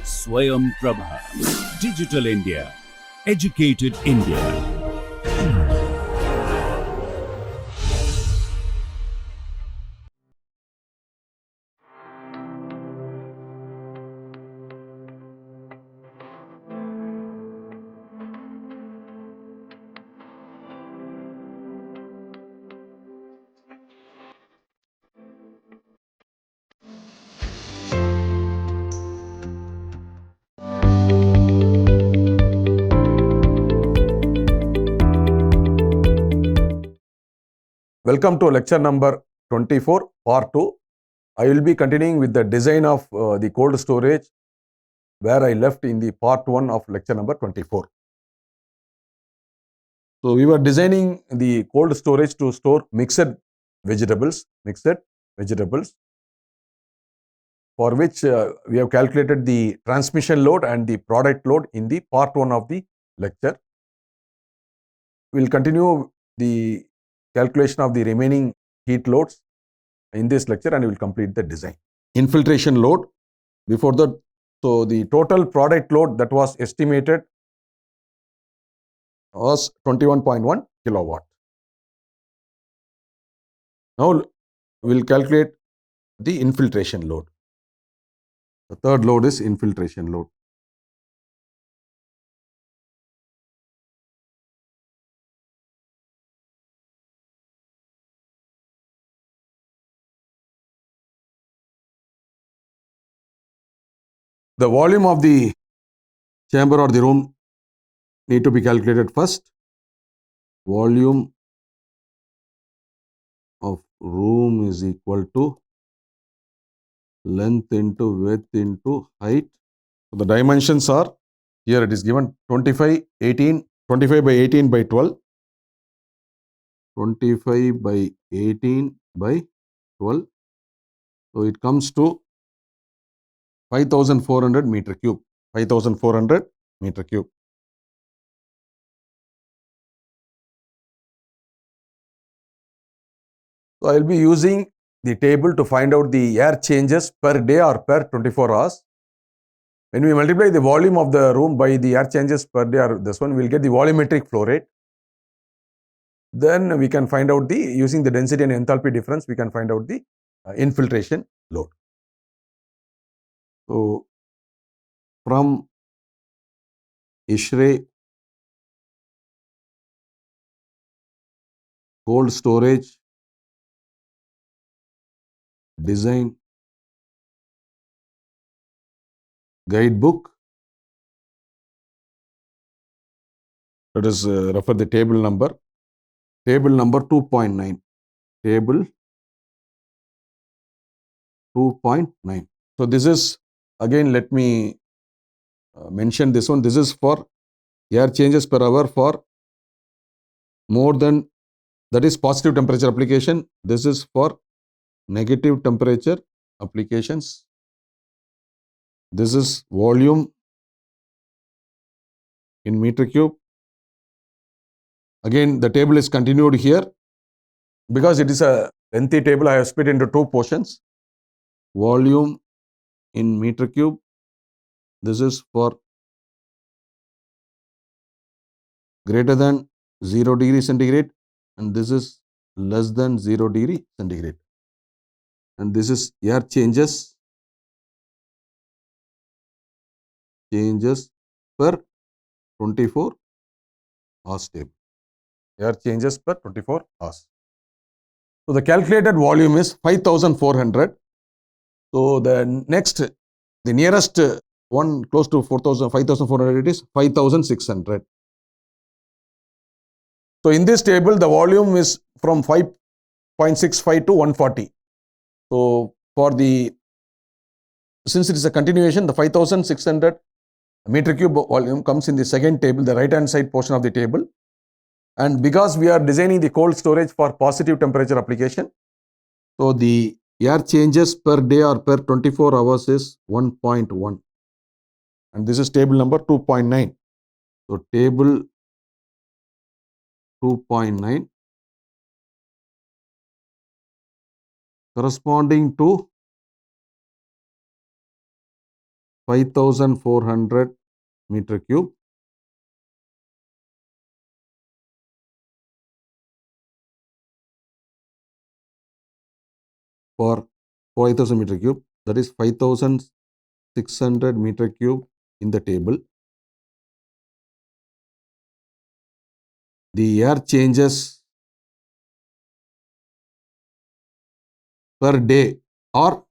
Swayam Prabha. Digital India. Educated India. Welcome to lecture number 24, part 2. I will be continuing with the design of the cold storage where I left in the part 1 of lecture number 24. So, we were designing the cold storage to store mixed vegetables, for which we have calculated the transmission load and the product load in the part 1 of the lecture. We will continue the calculation of the remaining heat loads in this lecture and we will complete the design. Infiltration load, before that, so the total product load that was estimated was 21.1 kilowatt. Now we will calculate the infiltration load. The third load is infiltration load. The volume of the chamber or the room need to be calculated first. Volume of room is equal to length into width into height. So the dimensions are, here it is given 25 by 18 by 12. 25 by 18 by 12. So it comes to 5400 meter cube. 5400 meter cube. So I will be using the table to find out the air changes per day or per 24 hours. When we multiply the volume of the room by the air changes per day or this one, we will get the volumetric flow rate. Then we can find out the, using the density and enthalpy difference, we can find out the infiltration load. So from ISHRAE cold storage design guidebook, let us refer the table number 2.9, table 2.9. So this is, again let me mention this one, this is for air changes per hour for more than, that is positive temperature application. This is for negative temperature applications. This is volume in meter cube. Again, the table is continued here. Because it is a lengthy table, I have split into two portions. Volume in meter cube. This is for greater than 0 degree centigrade and this is less than 0 degree centigrade. And this is air changes per 24 hours table. Air changes per 24 hours. So the calculated volume is 5400. So the next, the nearest one close to 5400, it is 5600. So in this table, the volume is from 5.65 to 140. So for the, since it is a continuation, the 5600 meter cube volume comes in the second table, the right hand side portion of the table. And because we are designing the cold storage for positive temperature application, so the air changes per day or per 24 hours is 1.1. And this is table number 2.9. So table 2.9 corresponding to 5,400 meter cube for 5,000 meter cube, that is 5,600 meter cube in the table. The air changes per day or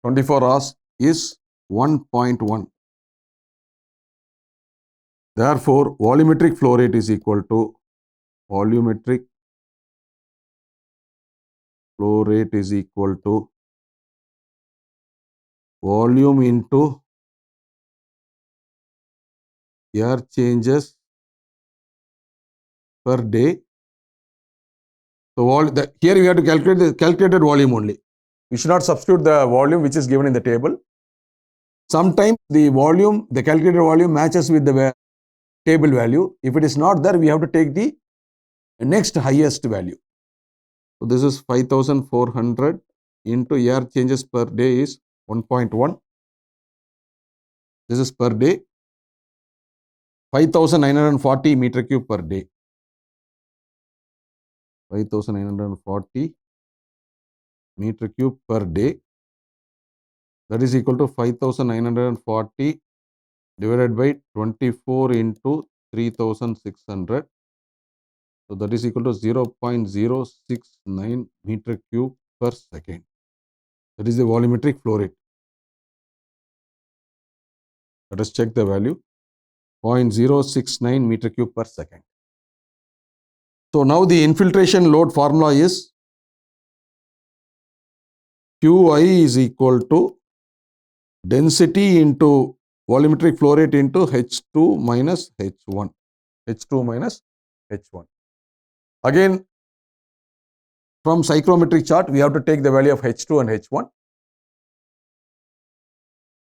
24 hours is 1.1. Therefore, volumetric flow rate is equal to volumetric flow rate is equal to volume into air changes per day. So here we have to calculate the calculated volume only. We should not substitute the volume which is given in the table. Sometimes the volume, the calculated volume matches with the table value. If it is not there, we have to take the next highest value. So this is 5,400 into air changes per day is 1.1. This is per day. 5,940 meter cube per day. 5,940 meter cube per day. That is equal to 5,940 divided by 24 into 3,600. So that is equal to 0.069 meter cube per second. That is the volumetric flow rate. Let us check the value. 0.069 meter cube per second. So now the infiltration load formula is Qi is equal to density into volumetric flow rate into H2 minus H1. H2 minus H1. Again, from psychrometric chart, we have to take the value of H2 and H1.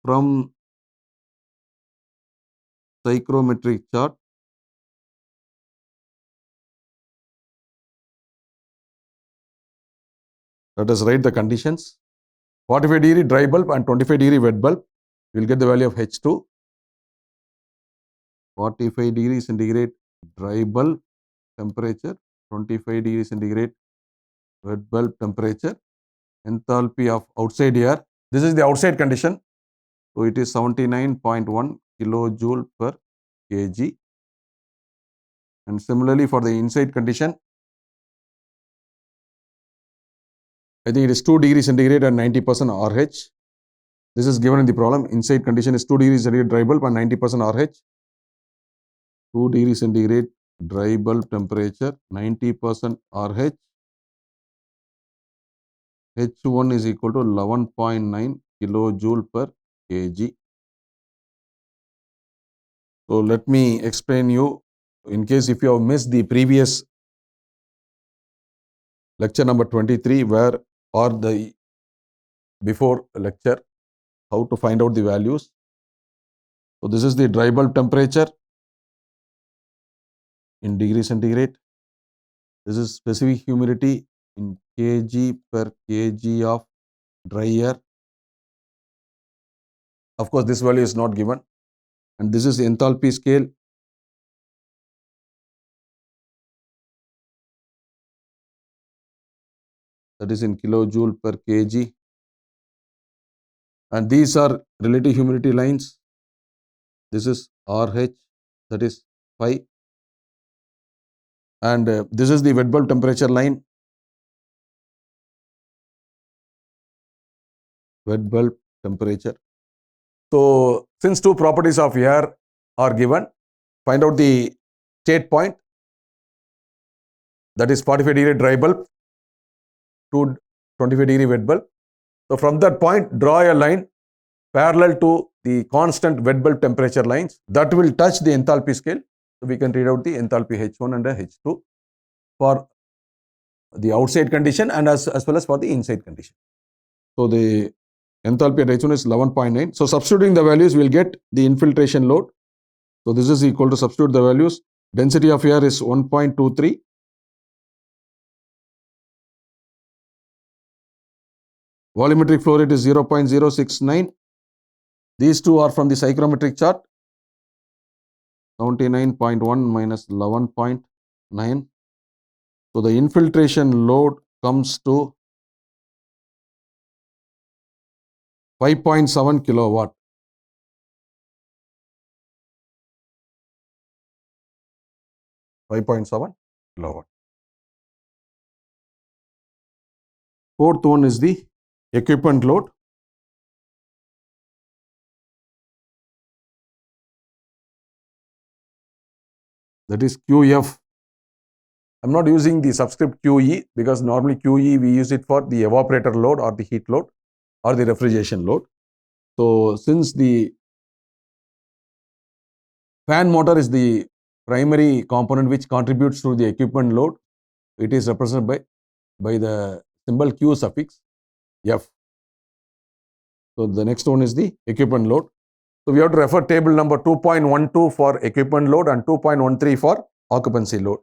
From psychrometric chart, let us write the conditions. 45 degree dry bulb and 25 degree wet bulb, we will get the value of H2. 45 degree centigrade dry bulb temperature, 25 degree centigrade wet bulb temperature, enthalpy of outside air. This is the outside condition. So it is 79.1 kilojoule per kg. And similarly for the inside condition, I think it is 2 degrees centigrade and 90% RH. This is given in the problem. Inside condition is 2 degrees centigrade dry bulb and 90% RH. 2 degrees centigrade dry bulb temperature, 90% RH. H1 is equal to 11.9 kilojoule per kg. So let me explain you, in case if you have missed the previous lecture number 23, where or the before lecture, how to find out the values. So this is the dry bulb temperature in degree centigrade. This is specific humidity in kg per kg of dry air. Of course, this value is not given. And this is the enthalpy scale. That is in kilojoule per kg. And these are relative humidity lines. This is RH, that is 5. And this is the wet bulb temperature line. Wet bulb temperature. So since two properties of air are given, find out the state point. That is 45 degree dry bulb to 25 degree wet bulb. So from that point, draw a line parallel to the constant wet bulb temperature lines that will touch the enthalpy scale. So we can read out the enthalpy H1 and H2 for the outside condition and as well as for the inside condition. So the enthalpy at H1 is 11.9. So substituting the values, we will get the infiltration load. So this is equal to, substitute the values. Density of air is 1.23. Volumetric flow rate is 0.069. These two are from the psychrometric chart. 79.1 minus 11.9. So the infiltration load comes to 5.7 kilowatt. 5.7 kilowatt. Fourth one is the equipment load. That is QF. I'm not using the subscript QE because normally QE we use it for the evaporator load or the heat load or the refrigeration load. So since the fan motor is the primary component which contributes to the equipment load, it is represented by the symbol Q suffix F. So the next one is the equipment load. So we have to refer table number 2.12 for equipment load and 2.13 for occupancy load.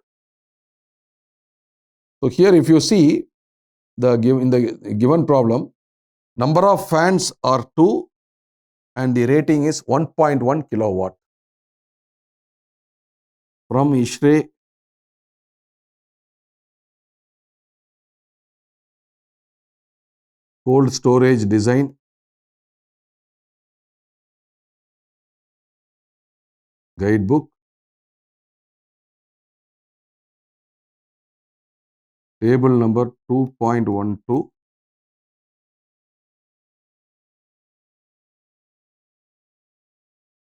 So here if you see in the given problem, number of fans are 2 and the rating is 1.1 kilowatt. From ISHRE cold storage design, guidebook, table number 2.12,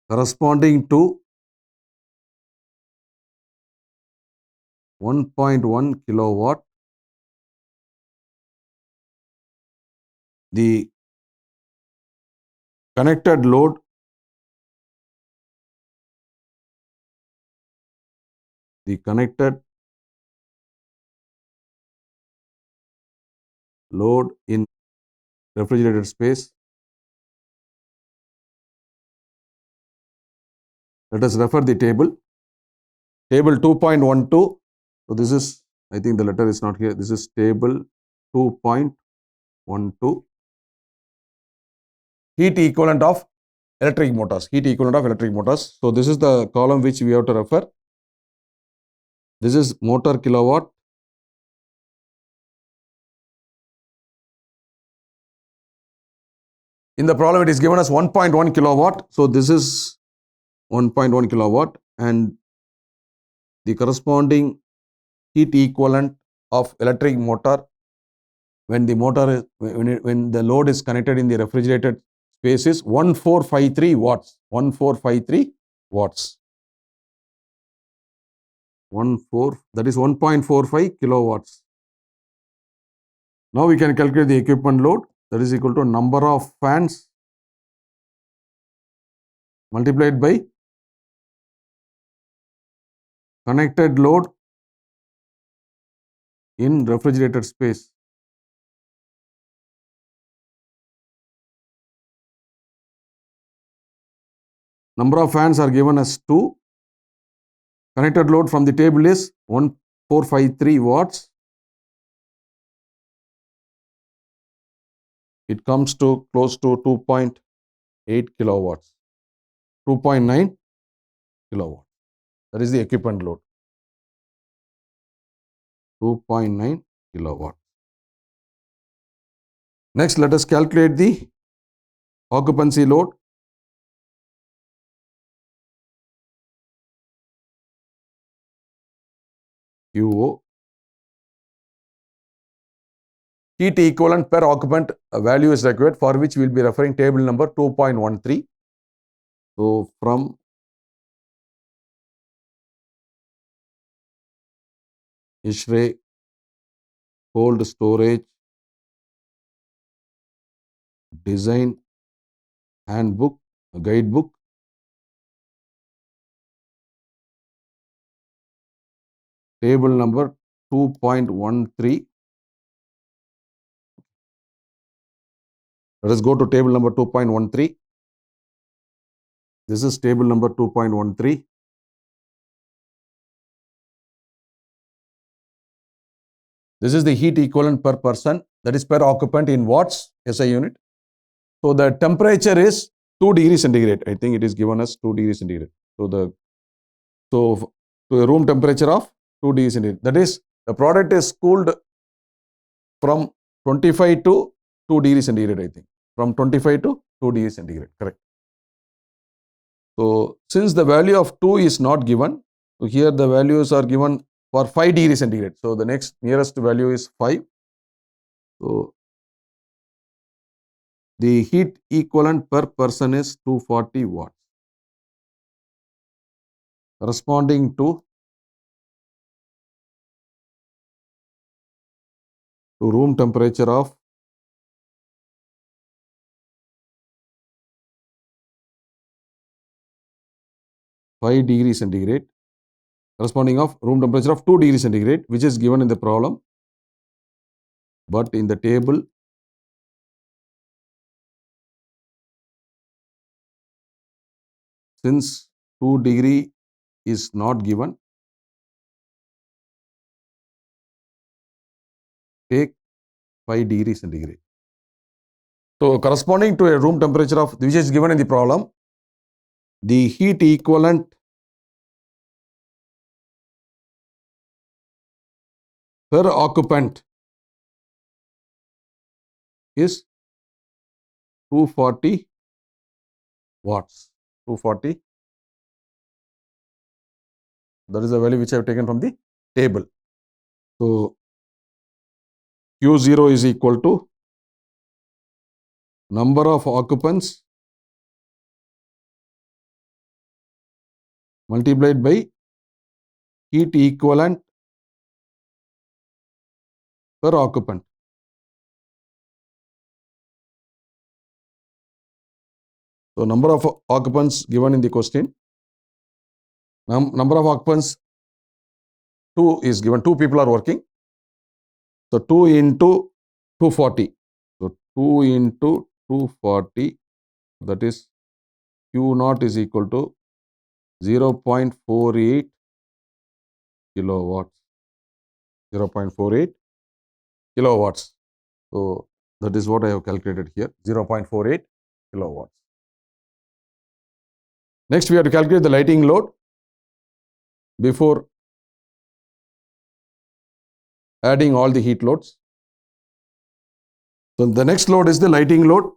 corresponding to 1.1 kilowatt, the connected load in refrigerated space. Let us refer the table. Table 2.12. So this is, I think the letter is not here. This is table 2.12. Heat equivalent of electric motors. So this is the column which we have to refer. This is motor kilowatt. In the problem, it is given as 1.1 kilowatt. So this is 1.1 kilowatt and the corresponding heat equivalent of electric motor when the load is connected in the refrigerated space is 1453 watts. 1453 watts. That is 1.45 kilowatts. Now we can calculate the equipment load. That is equal to number of fans multiplied by connected load in refrigerated space. Number of fans are given as 2. Connected load from the table is 1453 watts. It comes to close to 2.8 kilowatts. 2.9 kilowatts. That is the equipment load. 2.9 kilowatts. Next, let us calculate the occupancy load. QO. Heat equivalent per occupant value is required, for which we will be referring table number 2.13. So from ISHRE cold storage design handbook, guidebook, table number 2.13. Let us go to table number 2.13. This is table number 2.13. This is the heat equivalent per person, that is per occupant in watts, SI unit. So the temperature is 2 degrees centigrade. I think it is given as 2 degrees centigrade. So to a room temperature of 2 degrees centigrade. That is, the product is cooled from 25 to 2 degrees centigrade, I think. From 25 to 2 degrees centigrade, correct. So since the value of 2 is not given, so here the values are given for 5 degrees centigrade. So the next nearest value is 5. So the heat equivalent per person is 240 watts, corresponding to room temperature of 5 degrees centigrade, corresponding of room temperature of 2 degrees centigrade, which is given in the problem, but in the table since 2 degree is not given, take 5 degrees centigrade. So corresponding to a room temperature of, which is given in the problem, the heat equivalent per occupant is 240 watts. 240. That is the value which I have taken from the table. So Q0 is equal to number of occupants multiplied by heat equivalent per occupant. So number of occupants given in the question. Number of occupants 2 is given. 2 people are working. So 2 into 240. So 2 into 240, that is Q0 is equal to 0.48 kilowatts. 0.48 kilowatts. So that is what I have calculated here. 0.48 kilowatts. Next, we have to calculate the lighting load before adding all the heat loads. So the next load is the lighting load.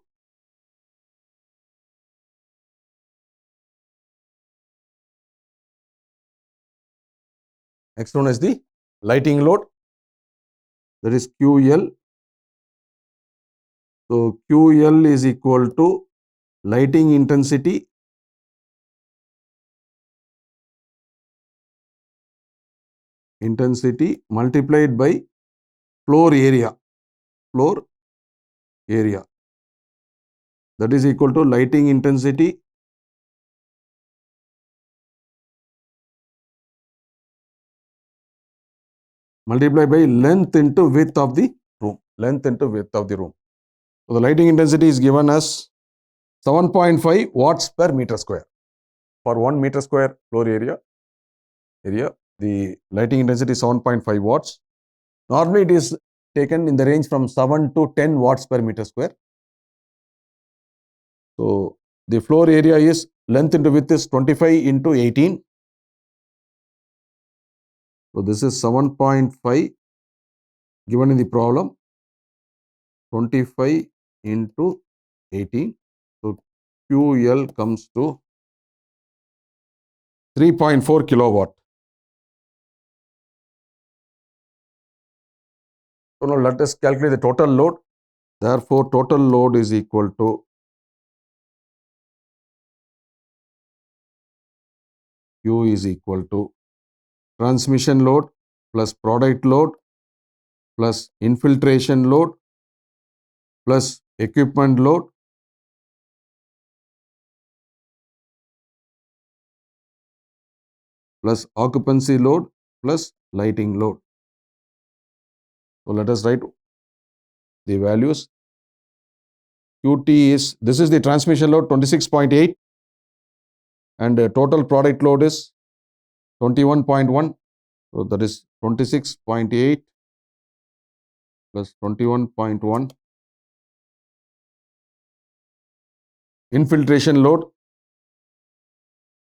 Next one is the lighting load, that is QL. So QL is equal to lighting intensity multiplied by floor area. Floor area. That is equal to lighting intensity multiplied by length into width of the room. Length into width of the room. So the lighting intensity is given as 7.5 watts per meter square. For 1 meter square floor area, the lighting intensity is 7.5 watts. Normally it is taken in the range from 7 to 10 watts per meter square. So the floor area is, length into width is 25 into 18. So this is 7.5 given in the problem, 25 into 18. So QL comes to 3.4 kilowatt. So now let us calculate the total load. Therefore, total load is equal to Q is equal to transmission load plus product load plus infiltration load plus equipment load plus occupancy load plus lighting load. So let us write the values. QT is, this is the transmission load 26.8 and total product load is 21.1. So that is 26.8 plus 21.1 infiltration load.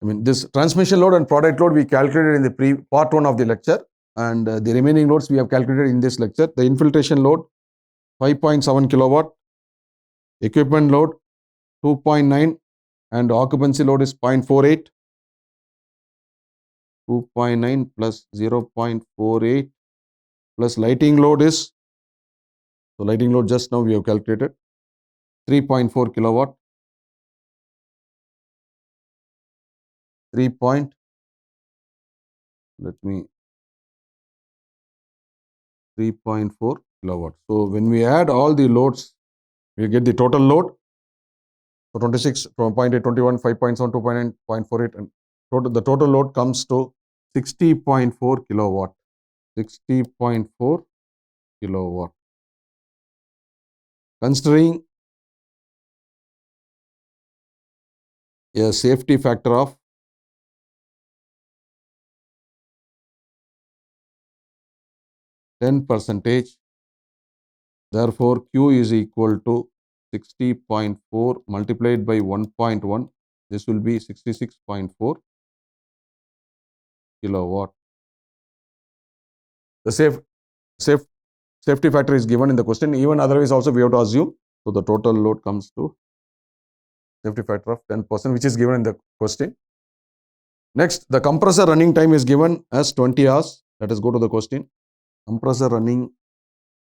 This transmission load and product load we calculated in the part 1 of the lecture, and the remaining loads we have calculated in this lecture. The infiltration load 5.7 kilowatt, equipment load 2.9, and occupancy load is 0.48. 2.9 plus 0.48 plus lighting load is, so lighting load just now we have calculated 3.4 kilowatt. 3.4 kilowatt. So when we add all the loads, we get the total load. So 26, 0.8, 21, 5.7, 2.9, 0.48, and the total load comes to 60.4 kilowatt. 60.4 kilowatt. Considering a safety factor of 10%, therefore Q is equal to 60.4 multiplied by 1.1. This will be 66.4 kilowatt. The safety factor is given in the question. Even otherwise also we have to assume. So the total load comes to safety factor of 10%, which is given in the question. Next, the compressor running time is given as 20 hours. Let us go to the question. Compressor running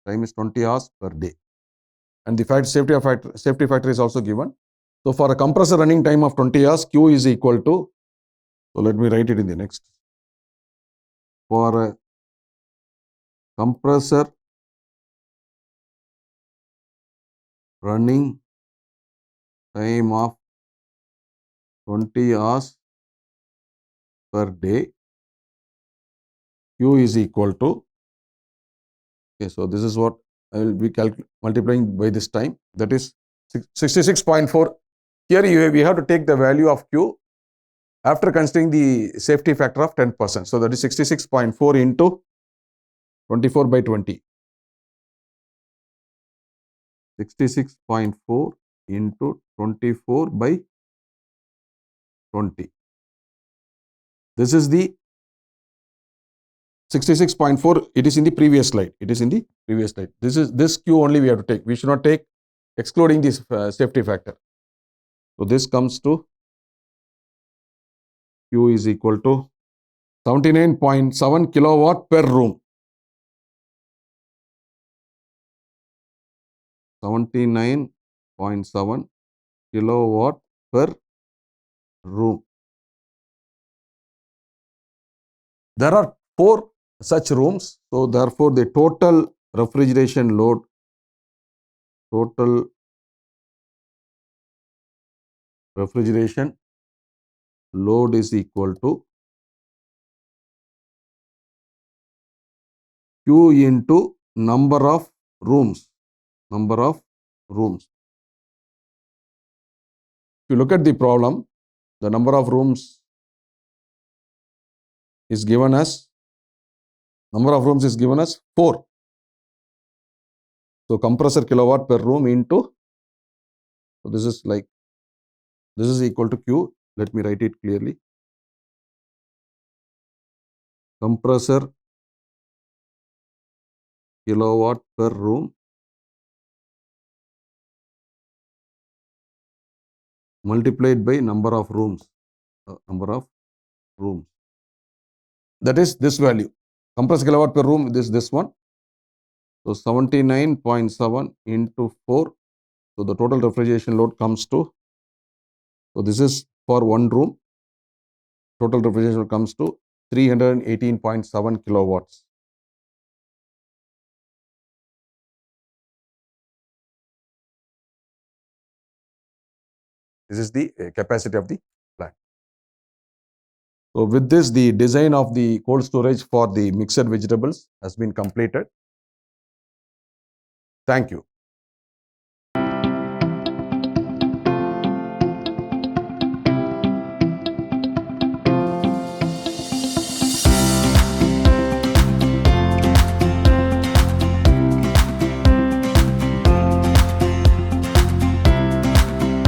time is 20 hours per day. And the safety factor is also given. So for a compressor running time of 20 hours, Q is equal to, so let me write it in the next. For a compressor running time of 20 hours per day, Q is equal to, okay, so this is what I will be multiplying by this time, that is 66.4. Here we have to take the value of Q after considering the safety factor of 10%. So that is 66.4 into 24 by 20. 66.4 into 24 by 20. This is the 66.4. It is in the previous slide. This Q only we have to take. We should not take excluding this safety factor. So this comes to Q is equal to 79.7 kilowatt per room. 79.7 kilowatt per room. There are 4 such rooms. So therefore the total refrigeration load, is equal to Q into number of rooms. If you look at the problem, the number of rooms is given as 4. So compressor kilowatt per room into, so this is equal to Q. Let me write it clearly. Compressor kilowatt per room multiplied by number of rooms. That is this value. Compressor kilowatt per room is this one. So 79.7 into 4. So the total refrigeration load comes to, so this is for one room. Total refrigeration load comes to 318.7 kilowatts. This is the capacity of the plant. So with this, the design of the cold storage for the mixed vegetables has been completed. Thank you.